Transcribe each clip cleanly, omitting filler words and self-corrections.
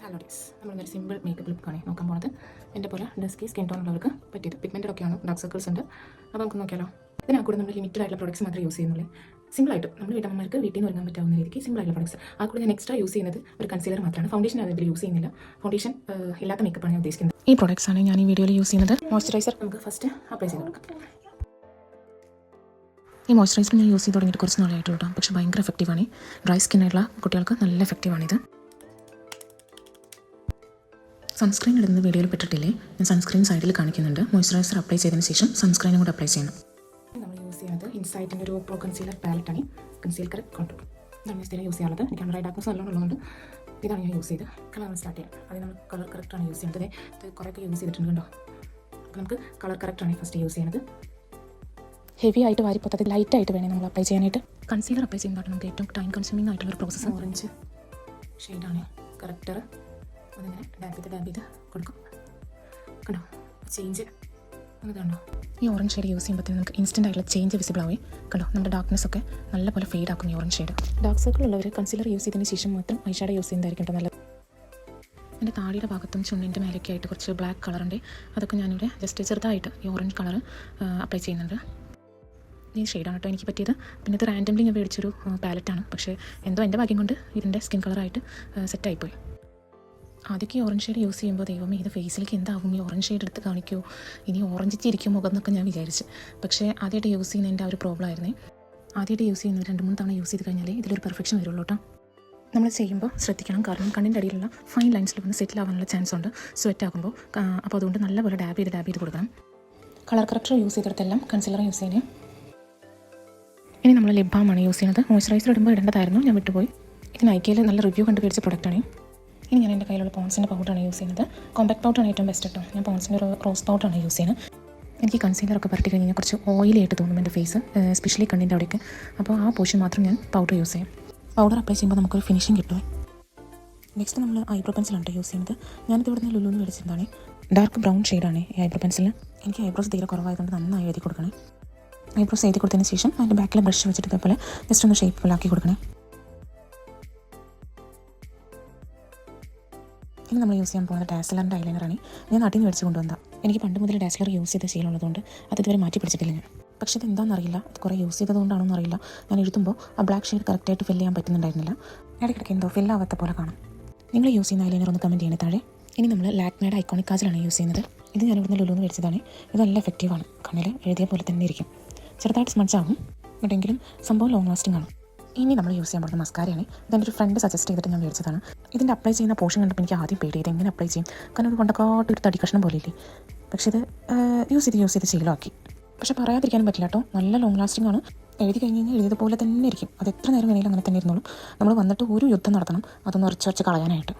Hello days, നമ്മളൊരു simple makeup ലുക്കാണ് നോക്കാൻ പോകുന്നത്. എൻ്റെ പോലെ ഡസ്കി സ്കിൻ ടോൺ ഉള്ളവർക്ക് പറ്റിയത് പിഗ്മെൻറ്റഡ് ഒക്കെയാണ്, ഡാർക്ക് സർക്കിൾസ് ഉണ്ട്. അപ്പോൾ നമുക്ക് നോക്കിയാലോ. ഇതിനാ കൂടെ നമ്മൾ ലിമിറ്റഡ് ആയിട്ടുള്ള പ്രോഡക്ട്സ് മാത്രമേ യൂസ് ചെയ്യുന്നുള്ളൂ. സിമ്പിളായിട്ട് നമ്മൾ വീട്ടമ്മമാർക്ക് വീട്ടിൽ നിന്ന് ഒരുങ്ങാൻ പറ്റാവുന്ന രീതിക്ക് സിമ്പിളായിട്ടുള്ള പ്രോഡക്ട്സ്. ആ കൂടെ ഞാൻ എക്സ്ട്രാ യൂസ് ചെയ്യുന്നത് ഒരു കൺസീലർ മാത്രമാണ്. ഫൗണ്ടേഷൻ അതിൽ യൂസ് ചെയ്യുന്നില്ല. ഫൗണ്ടേഷൻ ഇല്ലാത്ത മേക്കപ്പാണ് ഞാൻ ഉദ്ദേശിക്കുന്നത്. ഈ പ്രോഡക്ട്സ് ആണ് ഞാൻ ഈ വീഡിയോയിൽ യൂസ് ചെയ്യുന്നത്. മോയ്സ്ചറൈസർ നമുക്ക് ഫസ്റ്റ് അപ്ലൈ ചെയ്ത് കൊടുക്കാം. ഈ മോയ്സ്ചറൈസർ ഞാൻ യൂസ് ചെയ്ത് തുടങ്ങിയിട്ട് കുറച്ച് നാളായിട്ട് കേട്ടോ, പക്ഷേ ഭയങ്കര എഫക്റ്റീവാണ്. ഡ്രൈ സ്കിന്നായിട്ടുള്ള കുട്ടികൾക്ക് നല്ല എഫക്റ്റീവാണിത്. സൺസ്ക്രീൻ ഇടുന്നത് വീഡിയോയിൽ പെട്ടിട്ടില്ലേ, ഞാൻ സൺസ്ക്രീൻ സൈഡിൽ കാണിക്കുന്നുണ്ട്. മോയ്സ്ചറൈസർ അപ്ലൈ ചെയ്തതിന് ശേഷം സൺസ്ക്രീനും കൂടെ അപ്ലൈ ചെയ്യണം. നമ്മൾ യൂസ് ചെയ്യുന്നത് ഇൻസൈറ്റിൻ്റെ ഒരു പ്രോ കൺസീലർ പാലറ്റാണ്. കൺസീൽ കറക്റ്റ് കോൺടൂർ ഇതാണ് സ്ഥിരം യൂസ് ചെയ്യാനുള്ളത്. എനിക്ക് നമ്മുടെ ഡാർക്ക്നെസ് നല്ലോണം ഉള്ളതുകൊണ്ട് ഇതാണ് ഞാൻ യൂസ് ചെയ്ത് കളർ സ്റ്റാർട്ട് ചെയ്യാം. അത് നമ്മൾ കളർ കറക്റ്റാണ് യൂസ് ചെയ്യുന്നത്. ഇത് കുറേയൊക്കെ യൂസ് ചെയ്തിട്ടുണ്ട് കണ്ടോ. അപ്പോൾ നമുക്ക് കളർ കറക്റ്റാണ് ഫസ്റ്റ് യൂസ് ചെയ്യുന്നത്. ഹെവി ആയിട്ട് വാരിപ്പോത്തത് ലൈറ്റായിട്ട് വേണേൽ നമ്മൾ അപ്ലൈ ചെയ്യാനായിട്ട്. കൺസീലർ അപ്ലൈ ചെയ്യുന്നതാണ് നമുക്ക് ഏറ്റവും ടൈം കൺസ്യൂമിംഗ് ആയിട്ടുള്ളൊരു പ്രോസസ്സ്. ഓറഞ്ച് ഷെയ്ഡാണ് കറക്റ്റർ. അതിങ്ങനെ ഡാബ് ചെയ്ത് കൊടുക്കും കണ്ടോ. ചേഞ്ച് അങ്ങനെയുണ്ടോ. ഈ ഓറഞ്ച് ഷെയ്ഡ് യൂസ് ചെയ്യുമ്പോഴത്തേക്കും നമുക്ക് ഇൻസ്റ്റൻ്റ് ആയിട്ടുള്ള ചേഞ്ച് വിസിബിൾ ആവുകയും കണ്ടോ. നമ്മുടെ ഡാർക്ക്നെസ് ഒക്കെ നല്ലപോലെ ഫെയ്ഡ് ആക്കും ഈ ഓറഞ്ച് ഷെയ്ഡ്. ഡാർക്ക് സർക്കിൾ ഉള്ളവർ കൺസീലർ യൂസ് ചെയ്തതിന് ശേഷം മാത്രം ഐ ഷാഡോ യൂസ് ചെയ്യുന്നതായിരിക്കും നല്ലത്. എൻ്റെ താടിയുടെ ഭാഗത്തും ചുണ്ടിൻ്റെ മേലൊക്കെ ആയിട്ട് കുറച്ച് ബ്ലാക്ക് കളറുണ്ട്. അതൊക്കെ ഞാനിവിടെ ജസ്റ്റ് ചെറുതായിട്ട് ഈ ഓറഞ്ച് കളർ അപ്ലൈ ചെയ്യുന്നുണ്ട്. ഈ ഷെയ്ഡാണ് കേട്ടോ എനിക്ക് പറ്റിയത്. പിന്നെ ഇത് റാൻഡംലി ഞാൻ മേടിച്ചൊരു പാലറ്റാണ്. പക്ഷേ എന്തോ എൻ്റെ ഭാഗ്യം കൊണ്ട് ഇതിൻ്റെ സ്കിൻ കളറായിട്ട് സെറ്റായിപ്പോയി. ആദ്യമൊക്കെ ഈ ഓറഞ്ച് ഷെയ്ഡ് യൂസ് ചെയ്യുമ്പോൾ ദൈവമേ ഇത് ഫേസിലേക്ക് എന്താകും, ഈ ഓറഞ്ച് ഷെയ്ഡ് എടുത്ത് കാണിക്കുമോ, ഇനി ഓറഞ്ചിച്ചിരിക്കും മുഖം എന്നൊക്കെ ഞാൻ വിചാരിച്ചു. പക്ഷേ ആദ്യമായിട്ട് യൂസ് ചെയ്യുന്നതിൻ്റെ ആ ഒരു പ്രോബ്ലം ആയിരുന്നേ. ആദ്യമായിട്ട് യൂസ് ചെയ്യുന്നത് 2-3 തവണ യൂസ് ചെയ്ത് കഴിഞ്ഞാൽ ഇതിലൊരു പെർഫെക്ഷൻ വരുള്ളൂ കേട്ടോ. നമ്മൾ ചെയ്യുമ്പോൾ ശ്രദ്ധിക്കണം, കാരണം കണ്ണിൻ്റെ അടിയിലുള്ള ഫൈൻ ലൈൻസിൽ വന്ന് സെറ്റിൽ ആവാനുള്ള ചാൻസ് ഉണ്ട് സ്വെറ്റ് ആകുമ്പോൾ. അപ്പോൾ അതുകൊണ്ട് നല്ലപോലെ ഡാബ് ചെയ്ത് കൊടുക്കണം. കളർ കറക്റ്റർ യൂസ് ചെയ്തെടുത്തെല്ലാം കൺസീലർ യൂസ് ചെയ്യുന്നത്. ഇനി നമ്മൾ ലിപ് ബാമാണ് യൂസ് ചെയ്യുന്നത്. മോയ്സ്ചറൈസർ ഇടുമ്പോൾ ഇടേണ്ടതായിരുന്നു, ഞാൻ വിട്ടുപോയി. ഇത് നൈക്കയിൽ നല്ല റിവ്യൂ കണ്ട് മേടിച്ച പ്രൊഡക്റ്റാണ്. ഇനി ഞാൻ എൻ്റെ കയ്യിലുള്ള പോൺസിൻ്റെ പൗഡറാണ് യൂസ് ചെയ്യുന്നത്. കോമ്പാക്ട് പൗഡറാണ് ഏറ്റവും ബെസ്റ്റ് കേട്ടോ. ഞാൻ പോൺസിൻ്റെ ഒരു റോസ് പൗഡറാണ് യൂസ് ചെയ്യുന്നത്. എനിക്ക് കൺസീലറൊക്കെ പരട്ടി കഴിഞ്ഞാൽ കുറച്ച് ഓയിലി ആയിട്ട് തോന്നും എൻ്റെ ഫേസ്, എസ്പെഷ്യലി കണ്ണിൻ്റെ അവിടേക്ക്. അപ്പോൾ ആ പോർഷൻ മാത്രം ഞാൻ പൗഡർ യൂസ് ചെയ്യും. പൗഡർ അപ്ലൈ ചെയ്യുമ്പോൾ നമുക്കൊരു ഫിനിഷിങ് കിട്ടും. നെക്സ്റ്റ് നമ്മൾ ഐബ്രോ പെൻസിലാണ് യൂസ് ചെയ്യുന്നത്. ഞാനിത് ഇവിടെ നിന്ന് ലുലുന്ന് മേടിച്ചിരുന്നതാണ്. ഡാർക്ക് ബ്രൗൺ ഷെയ്ഡാണ് ഈ ഐബ്രോ പെൻസിൽ. എനിക്ക് ഐബ്രോസ് തീരെ കുറവായതുകൊണ്ട് നന്നായി എഴുതി കൊടുക്കണേ. ഐബ്രോസ് എഴുതി കൊടുത്തതിന് ശേഷം അതിൻ്റെ ബാക്കിലെ ബ്രഷ് വെച്ചിട്ട് ഇതേപോലെ ജസ്റ്റ് ഒന്ന് ഷേപ്പിലാക്കി കൊടുക്കണേ. ഇനി നമ്മൾ യൂസ് ചെയ്യാൻ പോകുന്നത് ഡാസ്ലറിൻ്റെ ഐലൈനറാണ്. ഞാൻ നാട്ടിൽ നിന്ന് മേടിച്ച് കൊണ്ടുവന്നതാണ്. എനിക്ക് പണ്ട് മുതൽ ഡാസ്ലർ യൂസ് ചെയ്ത ശീലമുള്ളതുകൊണ്ട് അത് ഇതുവരെ മാറ്റി പിടിച്ചിട്ടില്ല ഞാൻ. പക്ഷേ ഇത് എന്താണെന്നറിയില്ല, ഇത് കുറേ യൂസ് ചെയ്തതുകൊണ്ടാണോ എന്നറിയില്ല, ഞാൻ എഴുതുമ്പോൾ ആ ബ്ലാക്ക് ഷെയ്ഡ് കറക്റ്റായിട്ട് ഫില്ല് ചെയ്യാൻ പറ്റുന്നുണ്ടായിരുന്നില്ല. ഇടയ്ക്കിടയ്ക്ക് എന്തോ ഫില്ലാവാത്ത പോലെ കാണും. നിങ്ങൾ യൂസ് ചെയ്യുന്ന ഐലൈനർ ഒന്ന് കമൻറ്റ് ചെയ്യണേ താഴെ. ഇനി നമ്മൾ ലാക്മേയുടെ ഐക്കോണിക് കാജലാണ് യൂസ് ചെയ്യുന്നത്. ഇത് ഞാൻ ഇവിടുന്ന് ലുലുന്ന് മേടിച്ചതാണ്. ഇത് നല്ല എഫക്റ്റീവാണ്. കണ്ണിൽ എഴുതിയ പോലെ തന്നെ ഇരിക്കും. ചെറുതായിട്ട് സ്മഡ്ജ് ആകും, ബട്ടെങ്കിലും സംഭവം ലോങ് ലാസ്റ്റിംഗ് ആണ്. ഇനി നമ്മൾ യൂസ് ചെയ്യാൻ പോകുന്ന മസ്കാരയാണ്. ഇതെൻ്റെ ഒരു ഫ്രണ്ട് സജസ്റ്റ് ചെയ്തിട്ട് ഞാൻ മേടിച്ചതാണ്. ഇതിൻ്റെ അപ്ലൈ ചെയ്യുന്ന പോർഷൻ കണ്ടപ്പോൾ എനിക്ക് ആദ്യം പേടി, ഇത് എങ്ങനെ അപ്ലൈ ചെയ്യും, കാരണം ഇത് കൊണ്ടക്കാട്ട് ഒരു തടി കഷ്ണം പോലെ ഇല്ലേ. പക്ഷേ ഇത് യൂസ് ചെയ്ത് ശീലമാക്കി. പക്ഷേ പറയാതിരിക്കാനും പറ്റില്ല കേട്ടോ, നല്ല ലോങ് ലാസ്റ്റിംഗ് ആണ്. എഴുതി കഴിഞ്ഞ് കഴിഞ്ഞാൽ എഴുതിയതുപോലെ തന്നെ ഇരിക്കും. അത് എത്ര നേരം വേണമെങ്കിലും അങ്ങനെ തന്നെ ഇരുന്നോളും. നമ്മൾ വന്നിട്ട് ഒരു യുദ്ധം നടത്തണം അതൊന്ന് ഉറച്ച് കളയാനായിട്ട്.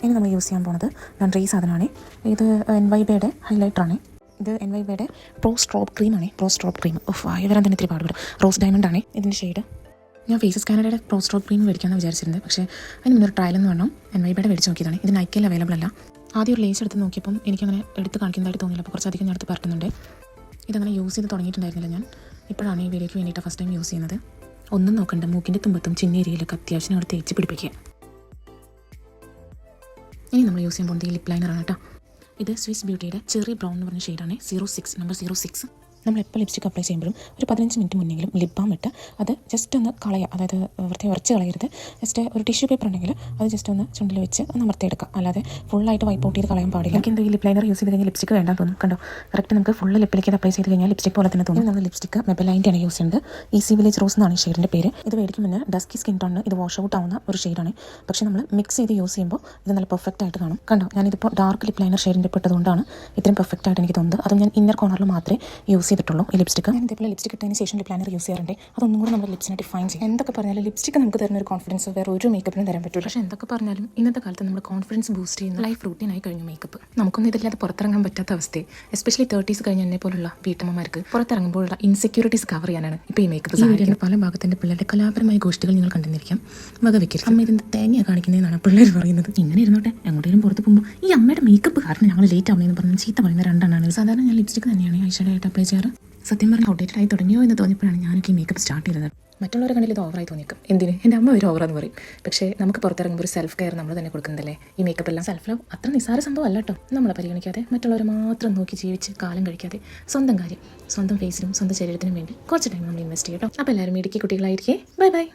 ഇനി നമ്മൾ യൂസ് ചെയ്യാൻ പോകുന്നത് നൺട്രീ സാധനമാണ്. ഇത് NYBയുടെ ഹൈലൈറ്ററാണ്. ഇത് NYBയുടെ പ്രോ സ്ട്രോബ് ക്രീമാണ്. പ്രോ സ്ട്രോബ് ക്രീം ആയി വരാൻ തന്നെ ഇത്തിരി പാടുപെടും. റോസ് ഡയമണ്ട് ആണ് ഇതിൻ്റെ ഷെയ്ഡ്. ഞാൻ ഫേസ് സ്കാനറുടെ പ്രോ സ്ട്രോബ് ക്രീം മേടിക്കാമെന്ന് വിചാരിച്ചിരുന്നത്. പക്ഷേ അതിന് മുന്നേ ഒരു ട്രയലെന്ന് വേണം NYBയുടെ മേടിച്ച് നോക്കിയതാണ്. ഇത് നൈക്കയിൽ അവൈലബിൾ അല്ല. ആദ്യം ഒരു ലേസ് എടുത്ത് നോക്കിയപ്പം എനിക്കങ്ങനെ എടുത്ത് കാണിക്കുന്നതായിട്ട് തോന്നിയില്ല. അപ്പോൾ കുറച്ചധികം ഞാൻ എടുത്ത് പരട്ടുന്നുണ്ട്. ഇതങ്ങനെ യൂസ് ചെയ്ത് തുടങ്ങിയിട്ടുണ്ടായിരുന്നില്ല ഞാൻ. ഇപ്പോഴാണ് ഈ വീഡിയോയ്ക്ക് വേണ്ടിയിട്ട് ഫസ്റ്റ് ടൈം യൂസ് ചെയ്യുന്നത്. ഒന്നും നോക്കണ്ട, മൂക്കിൻ്റെ തുമ്പത്തും ചിന്നേരിയിലൊക്കെ അത്യാവശ്യം അവിടെ തേച്ച് പിടിപ്പിക്കുക. ഇനി നമ്മൾ യൂസ് ചെയ്യാൻ പോകുന്നത് ഈ ലിപ് ലൈനറാണ് കേട്ടോ. ഇത് സ്വിസ് ബ്യൂട്ടിയുടെ ചെറി ബ്രൗൺ എന്ന് പറഞ്ഞ ഷെയ്ഡാണ്. 06 നമ്പർ 06. നമ്മൾ എപ്പോൾ ലിപ്സ്റ്റിക് അപ്ലൈ ചെയ്യുമ്പോഴും ഒരു 15 മിനിറ്റ് മുന്നെങ്കിലും ലിപ് ബാം ഇട്ട് അത് ജസ്റ്റ് ഒന്ന് കളയുക. അതായത് വെറുതെ ഉറച്ച് കളയരുത്. ജസ്റ്റ് ഒരു ടിഷ്യൂ പേപ്പർ ഉണ്ടെങ്കിൽ അത് ജസ്റ്റ് ഒന്ന് ചുണ്ടിൽ വെച്ച് ഒന്ന് അമർത്തിയെടുക്കുക. അല്ലാതെ ഫുള്ളായിട്ട് വൈപ്പ് ഔട്ട് ചെയ്ത് കളയാൻ പാടില്ല. എനിക്ക് ഈ ലിപ് ലൈനർ യൂസ് ചെയ്ത് കഴിഞ്ഞാൽ ലിപ്സ്റ്റിക് വേണ്ടാന്ന് തോന്നും. കണ്ടോ, കറക്റ്റ് നമുക്ക് ഫുള്ള് ലിപ്പിലേക്ക് അപ്ലൈ ചെയ്ത് കഴിഞ്ഞാൽ ലിപ്സ്റ്റിക് പോലെ തന്നെ തോന്നും. നമ്മൾ ലിപ്സ്റ്റിക് മെബലൈൻ്റെയാണ് യൂസ് ചെയ്യുന്നത്. ഈസി വില്ലേജ് റോസ് എന്നാണ് ഈ ഷെയ്ഡിൻ്റെ പേര്. ഇത് മേടിക്കും മുന്നേ ഡസ്കി സ്കിൻ ടോണിന് ഇത് വാഷ് ഔട്ട് ആവുന്ന ഒരു ഷെയ്ഡാണ്. പക്ഷേ നമ്മൾ മിക്സ് ചെയ്ത് യൂസ് ചെയ്യുമ്പോൾ ഇത് നല്ല പെർഫെക്റ്റ് ആയിട്ട് കാണും. കണ്ടോ, ഞാനിതിപ്പോൾ ഡാർക്ക് ലിപ് ലൈനർ ഷെയ്ഡിൻ്റെ പെട്ടതുകൊണ്ടാണ് ഇത്രയും പെർഫെക്റ്റ് ആയിട്ട് എനിക്ക് തോന്നുന്നത്. അതും ഞാൻ ഇന്നർ കോർണറിൽ മാത്രമേ യൂസ് ചെയ്തിട്ടുള്ളൂ ഈ ലിപ്സ്റ്റിക്. ഞാൻ ഇതേപോലെ ലിപ്സ്റ്റിക് ഇട്ടതിന് ശേഷം ലിപ് ലൈനർ യൂസ് ചെയ്യാറുണ്ട്. അതൊന്നും കൂടെ നമ്മുടെ ലിപ്സിനെ ഡിഫൈൻ ചെയ്യും. എന്തൊക്കെ പറഞ്ഞാലും ലിപ്സ്റ്റിക് നമുക്ക് തരുന്ന ഒരു കോൺഫിഡൻസ് വേറെ ഒരു മേക്കപ്പിനും തരാൻ പറ്റില്ല. പക്ഷേ എന്തൊക്കെ പറഞ്ഞാലും ഇന്നത്തെ കാലത്ത് നമ്മുടെ കോൺഫിഡൻസ് ബൂസ്റ്റ് ചെയ്യുന്ന ലൈഫ് റൂട്ടീനായി കഴിഞ്ഞു മേക്കപ്പ്. നമുക്കൊന്നും ഇതില്ലാതെ പുറത്തിറങ്ങാൻ പറ്റാത്ത അവസ്ഥയെ, എസ്പെഷ്യലി 30s കഴിഞ്ഞ എന്നെ പോലുള്ള വീട്ടമ്മമാർക്ക് പുറത്തിറങ്ങുമ്പോഴുള്ള ഇൻസെക്യൂരിറ്റീസ് കവർ ചെയ്യാനാണ് ഇപ്പോൾ ഈ മേക്കപ്പ്. വീടിൻ്റെ പല ഭാഗത്തിൻ്റെ പിള്ളേരുടെ കലാപരമായ ഗോഷ്ടികൾ നിങ്ങൾ കണ്ടിരിക്കാം. വകവെക്കരുത്. അമ്മ ഇതിൻ്റെ തേങ്ങ കാണിക്കുന്നതെന്നാണ് പിള്ളേർ പറയുന്നത്. ഇങ്ങനെ ഇരുന്നോട്ടെ, എങ്ങോട്ടേലും പുറത്ത് പോകുമ്പോൾ ഈ അമ്മയുടെ മേക്കപ്പ് കാരണം ഞങ്ങൾ ലേറ്റ് ആവുന്നതെന്ന് പറഞ്ഞ് ചീത്ത പറയുന്ന രണ്ടെണ്ണമാണ്. സാധാരണ ഞാൻ ലിപ്സ്റ്റിക് തന്നെയാണ് ഐ ഷാഡോ ആയിട്ട് അപ്ലൈ ചെയ്യാറ്. സത്യം പറഞ്ഞാൽ ഔട്ട്ഡേറ്റഡ് ആയി തുടങ്ങിയോ എന്ന് തോന്നിയപ്പോഴാണ് ഞാനൊക്കെ ഈ മേക്കപ്പ് സ്റ്റാർട്ട് ചെയ്തത്. മറ്റുള്ളവരെ കണ്ടിൽ ഇത് ഓവറായി തോന്നിയേക്കും. എന്തിന് എൻ്റെ അമ്മ ഒരു ഓവറാന്ന് പറയും. പക്ഷേ നമുക്ക് പുറത്തിറങ്ങുമ്പോൾ ഒരു സെൽഫ് കെയർ നമ്മൾ തന്നെ കൊടുക്കുന്നതല്ലേ ഈ മേക്കപ്പ് എല്ലാം. സെൽഫ് ലവ് അത്ര നിസ്സാര സംഭവം അല്ല കേട്ടോ. നമ്മളെ പരിഗണിക്കാതെ മറ്റുള്ളവരെ മാത്രം നോക്കി ജീവിച്ച് കാലം കഴിക്കാതെ സ്വന്തം കാര്യം, സ്വന്തം ഫേസിനും സ്വന്തം ശരീരത്തിനും വേണ്ടി കുറച്ച് ടൈം നമ്മൾ ഇൻവെസ്റ്റ് ചെയ്യും കേട്ടോ. അപ്പോൾ എല്ലാവരും ഇടുക്കി കുട്ടികളായിരിക്കേ. Bye bye.